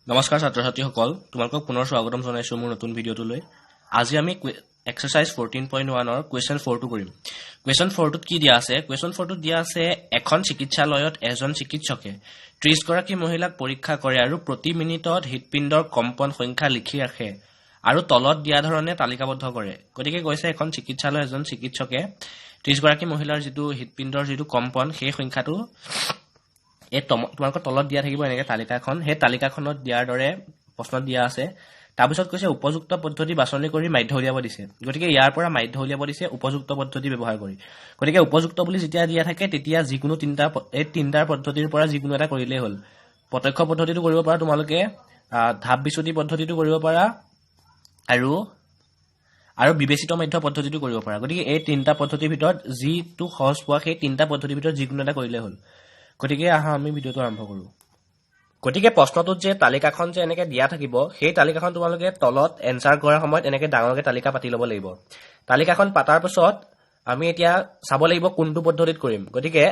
নমস্কাৰ ছাত্ৰ ছাত্ৰীসকল, তোমালোকক পুনৰ স্বাগতম জনাইছো মোৰ নতুন ভিডিঅ'টোলৈ। আজি আমি এক্সাৰসাইজ 14.1 ৰ কুৱেশ্যন 4টো কৰিম। কুৱেশ্যন 4টোত কি দিয়া আছে? কুৱেশ্যন 4টোত দিয়া আছে এখন চিকিৎসালয়ত এজন চিকিৎসকে 30 গৰাকী মহিলাক পৰীক্ষা কৰে আৰু প্ৰতি মিনিটত হৃদপিণ্ডৰ কম্পন সংখ্যা লিখি ৰাখে আৰু তলত দিয়া ধৰণে তালিকাবদ্ধ কৰে। গতিকে কৈছে এখন চিকিৎসালয়ৰ এজন চিকিৎসকে 30 গৰাকী মহিলাৰ যিটো হৃদপিণ্ডৰ যিটো কম্পন সেই সংখ্যাটো এই তোমালোকৰ তলত দিয়া থাকিব এনেকৈ তালিকাখন। সেই তালিকাখনত দিয়াৰ দৰে প্ৰশ্নত দিয়া আছে। তাৰপিছত কৈছে উপযুক্ত পদ্ধতি বাছনি কৰি মাধ্য উলিয়াব দিছে। গতিকে ইয়াৰ পৰা মাধ্য উলিয়াব দিছে উপযুক্ত পদ্ধতি ব্যৱহাৰ কৰি। গতিকে উপযুক্ত বুলি যেতিয়া দিয়া থাকে তেতিয়া যিকোনো তিনিটাৰ পদ্ধতিৰ পৰা যিকোনো এটা কৰিলেই হ'ল। প্ৰত্যক্ষ পদ্ধতিটো কৰিব পাৰা, তোমালোকে ধাপ বিচ্যুতি পদ্ধতিটো কৰিব পাৰা আৰু বিবেচিত মাধ্য পদ্ধতিটো কৰিব পাৰা। গতিকে এই তিনিটা পদ্ধতিৰ ভিতৰত যিটো সহজ পোৱা সেই তিনিটা পদ্ধতিৰ ভিতৰত যিকোনো এটা কৰিলেই হ'ল। গতিকে আহা আমি ভিডিঅ'টো আৰম্ভ কৰোঁ। গতিকে প্ৰশ্নটোত যে তালিকাখন যে এনেকৈ দিয়া থাকিব, সেই তালিকাখন তোমালোকে তলত এনচাৰ কৰাৰ সময়ত এনেকৈ ডাঙৰকৈ তালিকা পাতি ল'ব লাগিব। তালিকাখন পাতাৰ পিছত আমি এতিয়া চাব লাগিব কোনটো পদ্ধতিত কৰিম। গতিকে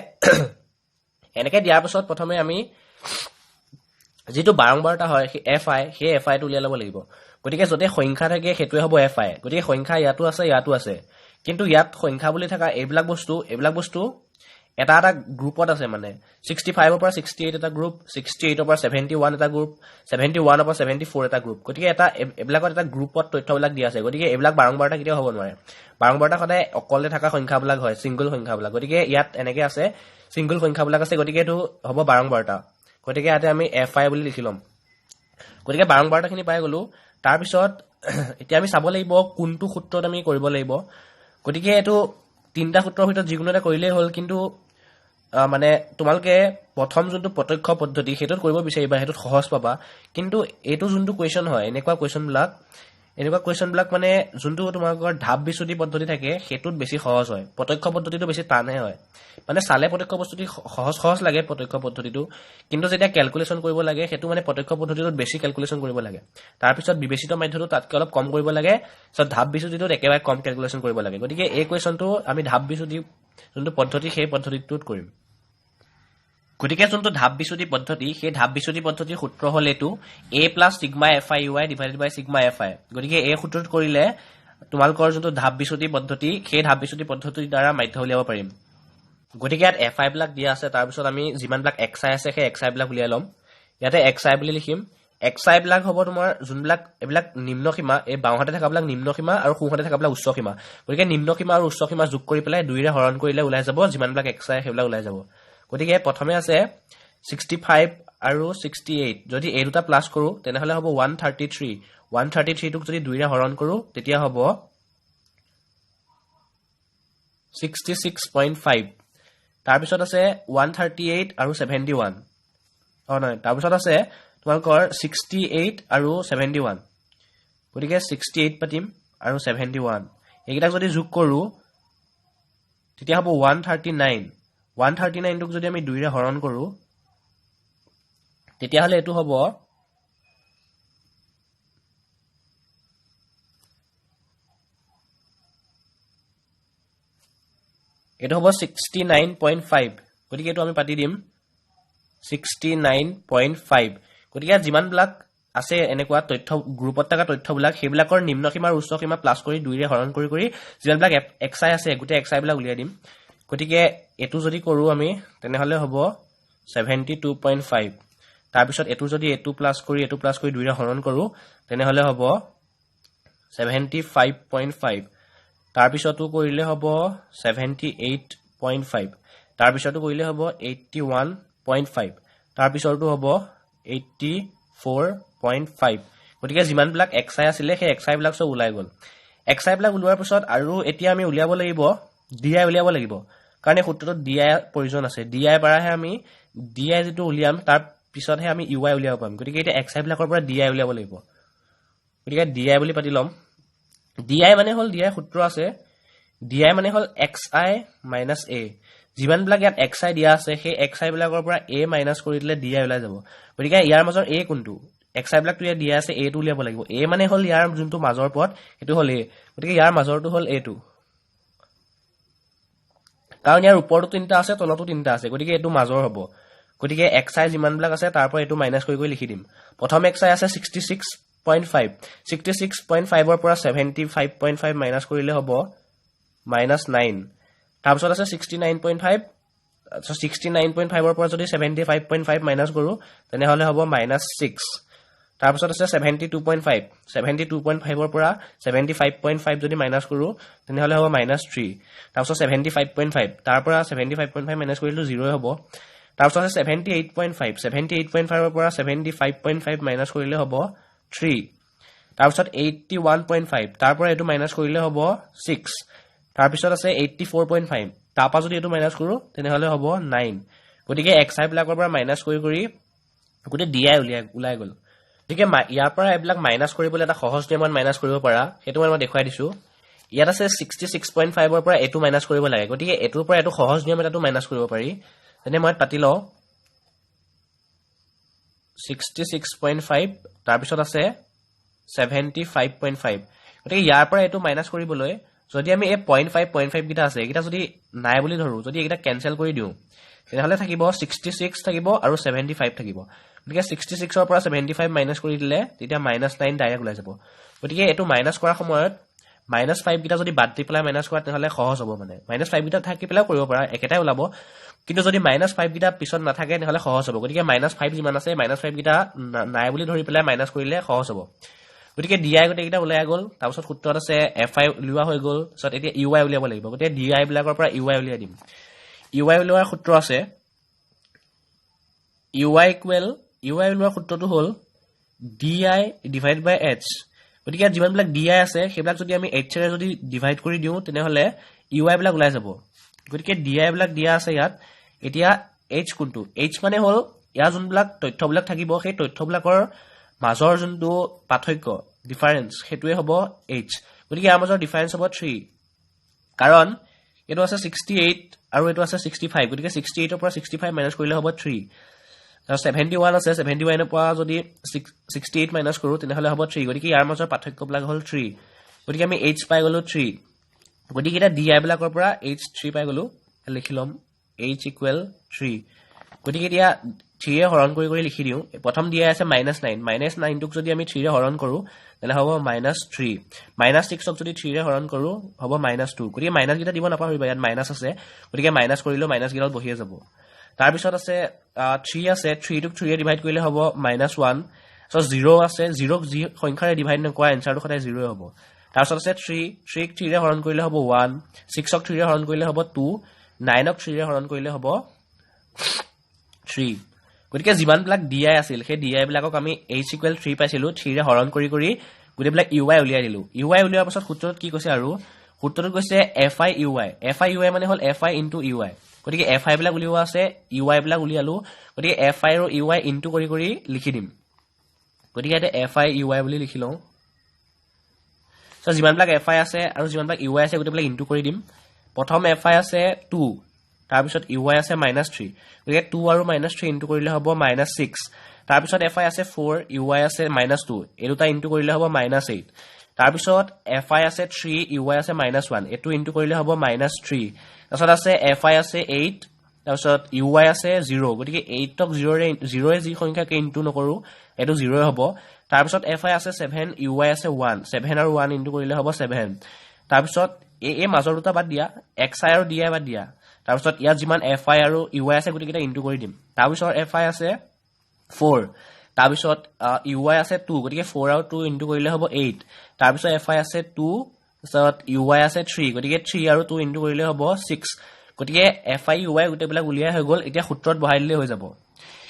এনেকৈ দিয়াৰ পিছত প্ৰথমে আমি যিটো বাৰম্বাৰতা হয় সেই এফআইটো উলিয়াই ল'ব লাগিব। গতিকে য'তে সংখ্যা থাকে সেইটোৱে হ'ব এফআই। গতিকে সংখ্যা ইয়াতো আছে ইয়াতো আছে, কিন্তু ইয়াত সংখ্যা বুলি থকা এইবিলাক বস্তু এটা এটা গ্ৰুপত আছে। মানে 65ৰ পৰা 68 এটা গ্ৰুপ, 68ৰ পৰা 71 এটা গ্ৰুপ, 71ৰ পৰা 74 এটা গ্ৰুপ। গতিকে এইবিলাকত এটা গ্ৰুপত তথ্যবিলাক দিয়া আছে। গতিকে এইবিলাক বাৰম্বাৰতা কেতিয়াও হ'ব নোৱাৰে। বাৰম্বাৰতা সদায় অকলে থকা সংখ্যাবিলাক হয়, ছিংগল সংখ্যাবিলাক। গতিকে ইয়াত এনেকৈ আছে ছিংগল সংখ্যাবিলাক আছে, গতিকে এইটো হ'ব বাৰম্বাৰতা। গতিকে ইয়াতে আমি এফআই বুলি লিখি ল'ম। গতিকে বাৰম্বাৰতাখিনি পাই গ'লো। তাৰপিছত এতিয়া আমি চাব লাগিব কোনটো সূত্ৰত আমি কৰিব লাগিব। গতিকে এইটো তিনিটা সূত্ৰৰ ভিতৰত যিকোনো এটা কৰিলেই হ'ল, কিন্তু মানে তোমালোকে প্ৰথম যোনটো প্ৰত্যক্ষ পদ্ধতি সেইটোত কৰিব বিচাৰিবা, সেইটোত সহজ পাবা। কিন্তু এইটো যোনটো কুৱেশ্যন হয়, এনেকুৱা কুৱেশ্যনবিলাক মানে যোনটো তোমালোকৰ ধাপ বিচ্যুতি পদ্ধতি থাকে সেইটোত বেছি সহজ হয়। প্ৰত্যক্ষ পদ্ধতিটো বেছি টানহে হয়। মানে চালে প্ৰত্যক্ষ পদ্ধতি সহজ লাগে প্ৰত্যক্ষ পদ্ধতিটো, কিন্তু যেতিয়া কেলকুলেশ্যন কৰিব লাগে সেইটো মানে প্ৰত্যক্ষ পদ্ধতিটোত বেছি কেলকুলেশ্যন কৰিব লাগে। তাৰপিছত বিবেচিত মাধ্যটো তাতকৈ অলপ কম কৰিব লাগে, তাৰপিছত ধাপ বিচ্যুতিটোত একেবাৰে কম কেলকুলেশ্যন কৰিব লাগে। গতিকে এই কুৱেশ্যনটো আমি ধাপ বিচ্যুতি যোনটো পদ্ধতি সেই পদ্ধতিটোত কৰিম। গতিকে যোনটো ধাপ বিচ্যুতি পদ্ধতি সেই ধাপ বিচ্যুতি পদ্ধতিৰ সূত্ৰ হ'ল এইটো a plus sigma f i u i divided by sigma f i. গতিকে এই সূত্ৰটোত কৰিলে তোমালোকৰ যোনটো ধাপ বিচ্যুতি পদ্ধতি সেই ধাপ বিচ্যুতি পদ্ধতিৰ দ্বাৰা মাধ্য উলিয়াব পাৰিম। গতিকে ইয়াত এফআই বিলাক দিয়া আছে, তাৰপিছত আমি যিমানবিলাক এক্সআই আছে সেই এক্সআই বিলাক উলিয়াই ল'ম। ইয়াতে এক্সআই বুলি লিখিম। এক্সআই বিলাক হ'ব তোমাৰ যোনবিলাক এইবিলাক নিম্ন সীমা, এই বাওঁহাতে থকাবিলাক নিম্ন সীমা আৰু সোঁহাতে থকাবিলাক উচ্চ সীমা। গতিকে নিম্ন সীমা আৰু উচ্চ সীমা যোগ কৰি পেলাই 2ৰে হৰণ কৰিলে ওলাই যাব যিমানবিলাক এক্সআই সেইবিলাক ওলাই যাব। গতিকে প্ৰথমে আছে 65 আৰু 68, যদি এই দুটা প্লাছ কৰোঁ তেনেহ'লে হ'ব 133। 133টোক যদি 2ৰে হৰণ কৰোঁ তেতিয়া হ'ব 66.5। তাৰপিছত আছে 138 আৰু 71, তাৰপিছত আছে তোমালোকৰ 68 আৰু 71। গতিকে 68 পাতিম আৰু 71 এইকেইটাক যদি যোগ কৰোঁ তেতিয়া হ'ব 139। 139টোক যদি আমি 2ৰে হৰণ কৰোঁ তেতিয়াহ'লে এইটো হ'ব 69.5। গতিকে এইটো আমি পাতি দিম 69.5। গতিকে যিমানবিলাক আছে এনেকুৱা তথ্য গ্ৰুপত থকা তথ্যবিলাক সেইবিলাকৰ নিম্ন সীমা আৰু উচ্চ সীমা প্লাছ কৰি 2ৰে হৰণ কৰি যিমানবিলাক এক্সআই আছে গোটেই এক্সআইবিলাক উলিয়াই দিম। গতিকে এইটো যদি কৰোঁ আমি তেনেহ'লে হ'ব 72.5। তাৰপিছত এইটো যদি এইটো প্লাছ কৰি 2ৰে হৰণ কৰোঁ তেনেহ'লে হ'ব 75.5। তাৰপিছতো কৰিলে হ'ব 78.5। তাৰপিছতো কৰিলে হ'ব 81.5। তাৰপিছতো হ'ব 84.5। গতিকে যিমানবিলাক এক্সআই আছিলে সেই এক্সআইবিলাক চব ওলাই গ'ল। এক্সআইবিলাক ওলোৱাৰ পিছত আৰু এতিয়া আমি উলিয়াব লাগিব ডিআই উলিয়াব লাগিব, কাৰণ এই সূত্ৰটোত ডিআই প্ৰয়োজন আছে। ডিআই পৰাহে আমি ডিআই যিটো উলিয়াম তাৰ পিছতহে আমি ইউআই উলিয়াব পাৰিম। গতিকে এতিয়া এক্সআইবিলাকৰ পৰা ডিআই উলিয়াব লাগিব। গতিকে ডিআই বুলি পাতি ল'ম। ডিআই মানে হ'ল ডিআই সূত্ৰ আছে, ডিআই মানে হ'ল এক্সআই মাইনাছ এ। যিমানবিলাক ইয়াত এক্সআই দিয়া আছে সেই এক্সআইবিলাকৰ পৰা এ মাইনাছ কৰি দিলে ডিআই ওলাই যাব। গতিকে ইয়াৰ মাজৰ এ কোনটো? এক্সআইবিলাকতো ইয়াত দিয়া আছে, এটো উলিয়াব লাগিব। এ মানে হ'ল ইয়াৰ যোনটো মাজৰ পদ সেইটো হ'ল এ। গতিকে ইয়াৰ মাজৰটো হ'ল এটো, কাৰণ ইয়াৰ ওপৰতো 3টা আছে তলতো 3টা আছে। গতিকে এইটো মাজৰ হ'ব। গতিকে xi যিমানবিলাক আছে তাৰ পৰা এইটো মাইনাছ কৰি লিখি দিম প্ৰথম xi আছে 66.5 66.5 ৰ পৰা 75.5 মাইনাছ কৰিলে হ'ব -9 তাৰপিছত আছে 69.5 69.5 ৰ পৰা যদি 75.5 মাইনাছ কৰো তেনেহলে হ'ব -6 তাৰপিছত আছে 72.5 72.5 ৰ পৰা 75.5 যদি মাইনাছ কৰো তেনেহলে হ'ব -3 তাৰপিছত 75.5 তাৰ পৰা 75.5 মাইনাছ কৰিলে 0 হ'ব তাৰপিছত আছে 78.5 78.5 ৰ পৰা 75.5 মাইনাছ কৰিলে হ'ব 3 তাৰপিছত 81.5 তাৰ পৰা এইটো মাইনাছ কৰিলে হ'ব 6 তাৰপিছত আছে 84.5 তাৰ পৰা যদি এইটো মাইনাছ কৰো তেনেহলে হ'ব 9 গতিকে xi বিলাকৰ পৰা মাইনাছ কৰি গোটেই di ওলাই গ'ল গতিকে ইয়াৰ পৰা এইবিলাক মাইনাছ কৰিবলৈ এটা সহজ নিয়মত মাইনাছ কৰিব পাৰা সেইটো মই দেখুৱাই দিছো ইয়াত আছে 66.5 ৰ পৰা এইটো মাইনাছ কৰিব লাগে গতিকে এটোৰ পৰা এটো সহজ নিয়ম এটাটো মাইনাছ কৰিব পাৰি তেনে মই পাতি লও 66.5 তাৰপিছত আছে 75.5 গতিকে ইয়াৰ পৰা এটো মাইনাছ কৰিবলৈ যদি আমি এই 0.5 গিটা আছে এইগিটা যদি নাই বুলি ধৰো যদি এইগিটা কেনসেল কৰি দিও তেনেহলে থাকিব 66 থাকিব আৰু 75 থাকিব গতিকে 66 ৰ পৰা 75 মাইনাছ কৰি দিলে তেতিয়া -9 ডাইৰেক্ট ওলাই যাব গতিকে এটো মাইনাছ কৰাৰ সময়ত -5 গিটা যদি বাদ দি পেলাই মাইনাছ কৰা তেনেহলে সহজ হ'ব মানে -5 গিটা থাকি পেলাই কৰিব পাৰা একেটাই ওলাব কিন্তু যদি -5 গিটা পিছত নাথাকে তেনেহলে সহজ হ'ব গতিকে -5 যিমান আছে -5 গিটা নাই বুলি ধৰি পেলাই মাইনাছ কৰিলে সহজ হ'ব গতিকে di গোটেই গিটা ওলাই গ'ল তাৰপিছত সূত্ৰত আছে fi উলিওৱা হৈ গ'ল সত এতিয়া ui উলিয়াব লাগিব গতিকে di বিলাকৰ পৰা ui উলিয়াই দিম ui উলিওৱাৰ সূত্ৰ আছে ui উলিওৱাৰ সূত্ৰটো হ'ল di divided by h গতিকে যিমান বিলাক di আছে সেইবিলাক যদি আমি h ৰে যদি ডিভাইড কৰি দিও তেনেহলে ui বিলাক ওলাই যাব গতিকে di বিলাক দিয়া আছে ইয়াত এতিয়া h কোনটো h মানে হ'ল ইয়া যোনবিলাক তথ্যবিলাক থাকিব সেই তথ্যবিলাকৰ মাজৰ যোনটো পাৰ্থক্য ডিফাৰেন্স হেতুৱে হ'ব h গতিকে ইয়াৰ মাজৰ ডিফাৰেন্স হ'ব 3 কাৰণ এটো আছে 68 আৰু এটো আছে 65 গতিকে 68 ৰ পৰা 65 মাইনাছ কৰিলে হ'ব 3 আৰু 71 আছে 71 ৰ পৰা যদি 68 মাইনাছ কৰো তেনেহলে হ'ব 3 গতিকে ইয়াৰ মাজৰ পাৰ্থক্যবিলাক হ'ল 3 গতিকে আমি h পাই গলো 3 গতিকে এটা di বিলাকৰ পৰা h 3 পাই গলো লিখি লম h = 3 গতিকে এতিয়া 3 ৰে হৰণ কৰি লিখি দিও প্ৰথম দিয়া আছে -9 -9 টোক যদি আমি 3 ৰে হৰণ কৰো তেনে হ'ব -3 -6 ক যদি 3 ৰে হৰণ কৰো হ'ব -2 গতিকে মাইনাস গিটা দিব নাপাহৰিবা ইয়াত মাইনাস আছে গতিকে মাইনাস কৰিলে মাইনাস গিটাল বহিয়ে যাব তাৰ পিছত আছে 3 আছে 3 টোক 3 ৰে ডিভাইড কৰিলে হ'ব -1 সো 0 আছে 0 ক যি সংখ্যাৰে ডিভাইড নকৰা এনসাৰটো সদায় 0 হ'ব তাৰ পিছত আছে 3 ক 3 ৰে হৰণ কৰিলে হ'ব 1 6 ক 3 ৰে হৰণ কৰিলে হ'ব 2 9 ক 3 ৰে হৰণ কৰিলে হ'ব 3 গতিকে যিমান বিলাক di আছিল সেই di বিলাকক আমি h = 3 পাইছিলো 3 ৰে হৰণ কৰি গোটেই বিলাক ui উলিয়াই দিলো ui উলিয়াৰ পাছত সূত্ৰত কি কৈছে আৰু সূত্ৰটোত কৈছে fi মানে হ'ল fi * ui গতিকে fi বিলাক উলিওৱা আছে ui বিলাক উলিয়ালো গতিকে fi আৰু ui ইনটু কৰি লিখি দিম গতিকে এটা fi ui বুলি লিখি লও সো যিমান বিলাক fi আছে আৰু যিমান বিলাক ui আছে গোটেই বিলাক ইনটু কৰি দিম প্ৰথম fi আছে 2 তাৰ পিছত ui আছে -3 গতিকে 2 আৰু -3 ইনটু কৰিলে হ'ব -6 তাৰ পিছত fi আছে 4 ui আছে -2 এই দুটা ইনটু কৰিলে হ'ব -8 তাৰ পিছত fi আছে 3 ui আছে -1 এটো ইনটু কৰিলে হ'ব -3 তাৰপিছত আছে fi আছে 8 তাৰপিছত ui আছে 0 গতিকে 8 ক 0 ৰে যি সংখ্যাকে ইনটু নকৰো এটো 0 হ'ব তাৰ পিছত fi আছে 7 ui আছে 1 7 আৰু 1 ইনটু কৰিলে হ'ব 7 তাৰ পিছত এই মাজৰ দুটা বাদ দিয়া xi আৰু di বাদ দিয়া তাৰ পিছত ইয়াত যিমান fi আৰু ui আছে গতিকে এটা ইনটু কৰি দিম তাৰ পিছত fi আছে 4 তাৰ পিছত ui আছে 2 গতিকে 4 আৰু 2 ইনটু কৰিলে হ'ব 8 তাৰ পিছত fi আছে 2 তাৰপিছত ui আছে 3 গতিকে 3 আৰু 2 ইনটু কৰিলে হ'ব 6 গতিকে fi ui গোটেই বিলাক উলিয়াই হৈ গ'ল এতিয়া সূত্ৰত বহাই দিলে হৈ যাব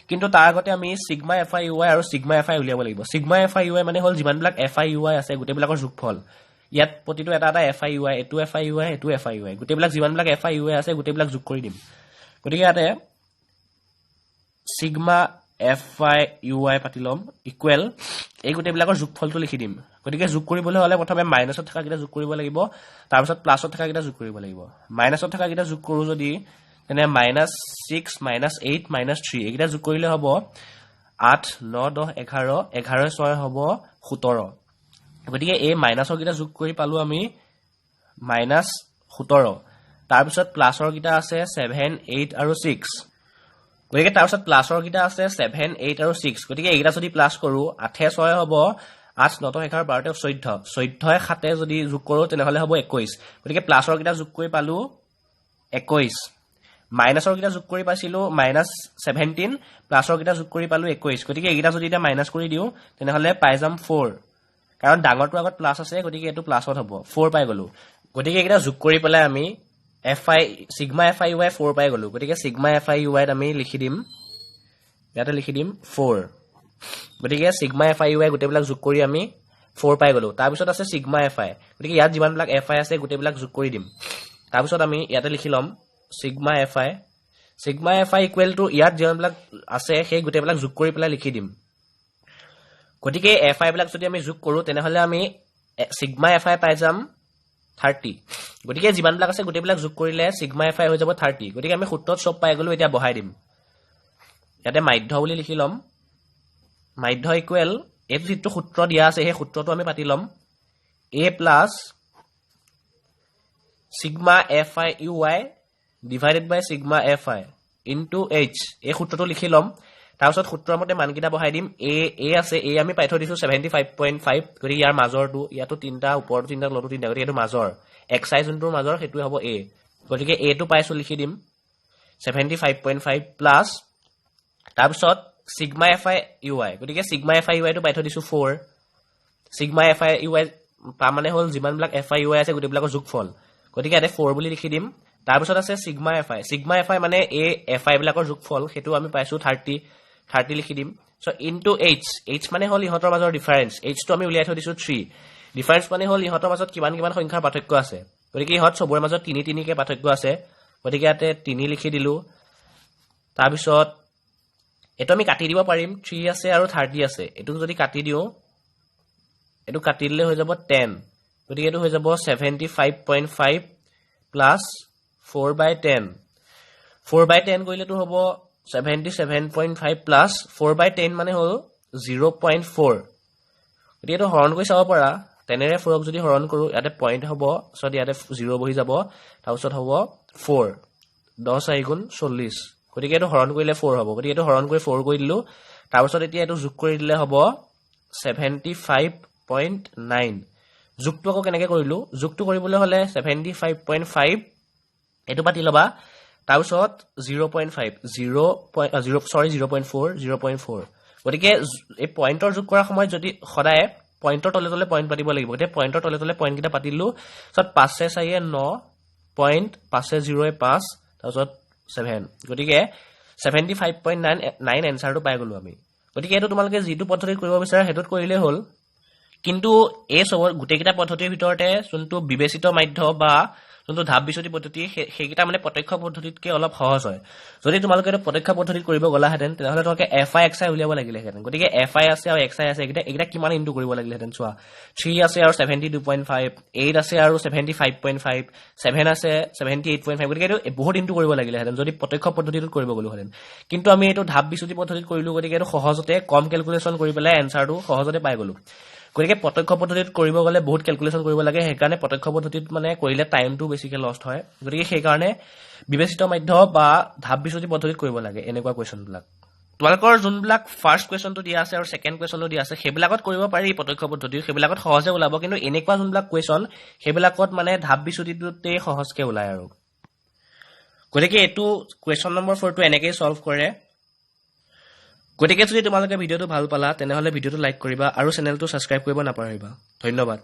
কিন্তু তাৰ আগতে আমি সিগমা fi ui আৰু সিগমা fi উলিয়াব লাগিব সিগমা fi ui মানে হ'ল যিমান বিলাক fi ui আছে গোটেই বিলাকৰ যোগফল ইয়াত প্ৰতিটো এটা fi ui এটো fi ui এটো fi ui গোটেই বিলাক যিমান বিলাক fi ui আছে গোটেই বিলাক যোগ কৰি দিম গতিকে ইয়াতে সিগমা fi ui পাতিলম ইকুৱেল এই গোটেই বিলাকৰ যোগফলটো লিখি দিম গতিকে যোগ কৰিবলৈ হলে প্ৰথমে মাইনাসত থকা কিটা যোগ কৰিব লাগিব তাৰ পিছত প্লাসত থকা কিটা যোগ কৰিব লাগিব মাইনাসত থকা কিটা যোগ কৰো যদি তেনে -6 -8 -3 এইকিটা যোগ কৰিলে হ'ব 8 9 10 11 11 6 হ'ব 17 গতিকে এই মাইনাসৰ কিটা যোগ কৰি পালো আমি -17 তাৰ পিছত প্লাসৰ কিটা আছে 7 8 আৰু 6 গতিকে তাৰপিছত প্লাছৰ কেইটা আছে 7 8 আৰু 6 গতিকে এইকেইটা যদি প্লাছ কৰো 8 6 হ'ব 8 9 11 12 14 14 7 যদি যোগ কৰো তেনেহলে হ'ব 21 গতিকে প্লাছৰ কেইটা যোগ কৰি পালো 21 মাইনাছৰ কেইটা যোগ কৰি পাইছিলো -17 প্লাছৰ কেইটা যোগ কৰি পালো 21 গতিকে এইকেইটা যদি এটা মাইনাছ কৰি দিও তেনেহলে পাই যাম 4 কাৰণ ডাঙৰটো আগত প্লাছ আছে গতিকে এটো প্লাছত হ'ব 4 পাই গলো গতিকে এইকেইটা যোগ কৰি পেলাই আমি sigma fi ui 4 পাই গলো গতিকে sigma fi ui আমি লিখি দিম ইয়াতে লিখি দিম 4 গতিকে sigma fi ui গোটেইবিলাক যোগ কৰি আমি 4 পাই গলো তাৰ পিছত আছে sigma fi গতিকে ইয়াত যিমানবিলাক fi আছে গোটেইবিলাক যোগ কৰি দিম তাৰ পিছত আমি ইয়াতে লিখি লম sigma fi ইকুৱেল টু ইয়াত যিমানবিলাক আছে সেই গোটেইবিলাক যোগ কৰি পেলাই লিখি দিম গতিকে fi বিলাক যদি আমি যোগ কৰো তেনেহলে আমি sigma fi পাই যাম 30 গতিকে যিমানবিলাক আছে গোটেইবিলাক যোগ কৰিলে sigma fi হৈ যাব 30 গতিকে আমি সূত্ৰত সব পাই গলো এতিয়া বহাই দিম ইয়াতে মাধ্য বুলি লিখি লম মাধ্য ইকুৱেল এই যিটো সূত্ৰ দিয়া আছে সেই সূত্ৰটো আমি পাতি লম a plus sigma fi ui divided by sigma fi into h এই সূত্ৰটো লিখি লম তাৰপিছত সূত্ৰৰ মতে মানকিটা বহাই দিম a আছে a আমি পাই থৈ দিছো 75.5 গতিকে ইয়াৰ মাজৰটো ইয়াতো তিনটা ওপৰটো তিনটা তলতো তিনটা গতিকে এটো মাজৰ xi যোনটোৰ মাজৰ হেতুৱে হ'ব a গতিকে a টো পাইছো লিখি দিম 75.5 প্লাস তাৰপিছত sigma fi ui গতিকে sigma fi ui টো পাই থৈ দিছো 4 sigma fi ui তাৰ মানে হল যিমানবিলাক fi ui আছে গোটেইবিলাকৰ যোগফল গতিকে এতে 4 বুলি লিখি দিম তাৰপিছত আছে sigma fi মানে a fi বিলাকৰ যোগফল হেতু আমি পাইছো 30 লিখি দিম সো ইনটু h মানে হল ইহতৰ মাজৰ ডিফাৰেন্স h টো আমি উলিয়াই থৈ দিছো 3 ডিফাৰেন্স মানে হল ইহতৰ মাজত কিমান কিমান সংখ্যাৰ পাৰ্থক্য আছে গতিকে ইহত সবৰে মাজত 3 কে পাৰ্থক্য আছে গতিকে ইয়াতে 3 লিখি দিলো তাৰপিছত এটো আমি কাটি দিব পাৰিম 3 আছে আৰু 30 আছে এটো যদি কাটি দিও এটো কাটি দিলে হৈ যাব 10 গতিকে এটো হৈ যাব 75.5 প্লাস 4/10 4/10 কইলে তো হ'ব 77.5 প্লাস 4/10 মানে হল 0.4 গতিকে এটো হৰণ কৰি চাব পাৰা তেনেৰে 4 ক যদি হৰণ কৰো ইয়াতে পইণ্ট হ'ব সো ইয়াতে 0 বহি যাব তাৰপিছত হ'ব 4 10 4 গুণ 40 গতিকে এটো হৰণ কৰিলে 4 হ'ব গতিকে এটো হৰণ কৰি 4 কৰি দিলো তাৰপিছত এতিয়া এটো যোগ কৰি দিলে হ'ব 75.9 যোগটো আকৌ কেনেকৈ কৰিলো যোগটো কৰিবলৈ হলে 75.5 এটো পাতি লবা তাৰপিছত 0.4 গতিকে এই পইণ্টৰ যোগ কৰাৰ সময় যদি সদায় পইণ্টৰ তলে তলে পইণ্ট পাতিব লাগিব গতিকে পইণ্টৰ তলে তলে পইণ্ট কিটা পাতিলো সত 5 4 9 পইণ্ট 5 0 5 তাৰপিছত 7 গতিকে 75.9 এনসাৰটো পাই গলো আমি গতিকে এটো তোমালোকে যেটো পদ্ধতি কৰিব বিচাৰা হেতুত কৰিলে হল কিন্তু এই সবৰ গুটেকিটা পদ্ধতিৰ ভিতৰতে যোনটো বিবেচিত মাধ্য বা যোনটো ধাপ বিচ্যুতি পদ্ধতি সেইকিটা মানে প্ৰত্যক্ষ পদ্ধতিতকে অলপ সহজ হয় যদি তোমালোকে এটো প্ৰত্যক্ষ পদ্ধতিত কৰিব গলা হেতেন তেনেহলে তোমালোকে fi xi উলিয়াব লাগিলে হেতেন গতিকে fi আছে আৰু xi আছে এইকিটা কিমান ইনটু কৰিব লাগিলে হেতেন চোৱা 3 আছে আৰু 72.5 8 আছে আৰু 75.5 7 আছে 78.5 গতিকে এটো বহুত ইনটু কৰিব লাগিলে হেতেন যদি প্ৰত্যক্ষ পদ্ধতিত কৰিব গলো হেতেন কিন্তু আমি এটো ধাপ বিচ্যুতি পদ্ধতিত কৰিলো গতিকে এটো সহজতে কম ক্যালকুলেশন কৰি পেলাই এনসাৰটো সহজতে পাই গলো গতিকে প্ৰত্যক্ষ পদ্ধতিত কৰিব গলে বহুত ক্যালকুলেশন কৰিব লাগে হেকাৰণে প্ৰত্যক্ষ পদ্ধতিত মানে কৰিলে টাইমটো বেছিকে লষ্ট হয় গতিকে সেই কাৰণে বিবেচিত মাধ্য বা ধাপ বিচ্যুতি পদ্ধতিত কৰিব লাগে এনেকুৱা কোৱেশ্চনবিলাক তোমালোকৰ যোনবিলাক ফাৰ্স্ট কোৱেশ্চনটো দিয়া আছে আৰু সেকেন্ড কোৱেশ্চনটো দিয়া আছে সেইবিলাকত কৰিব পাৰি প্ৰত্যক্ষ পদ্ধতি সেইবিলাকত সহজে ওলাব কিন্তু এনেকুৱা যোনবিলাক কোৱেশ্চন সেইবিলাকত মানে ধাপ বিচ্যুতিটোতে সহজকে ওলাই আৰু গতিকে এটো কোৱেশ্চন নম্বৰ 4 টো এনেকৈ সলভ কৰে গতিকে যদি তোমালোকে ভিডিওটো ভাল পালা তেনেহলে ভিডিওটো লাইক কৰিবা আৰু চেনেলটো সাবস্ক্ৰাইব কৰিব নাপাহৰিবা ধন্যবাদ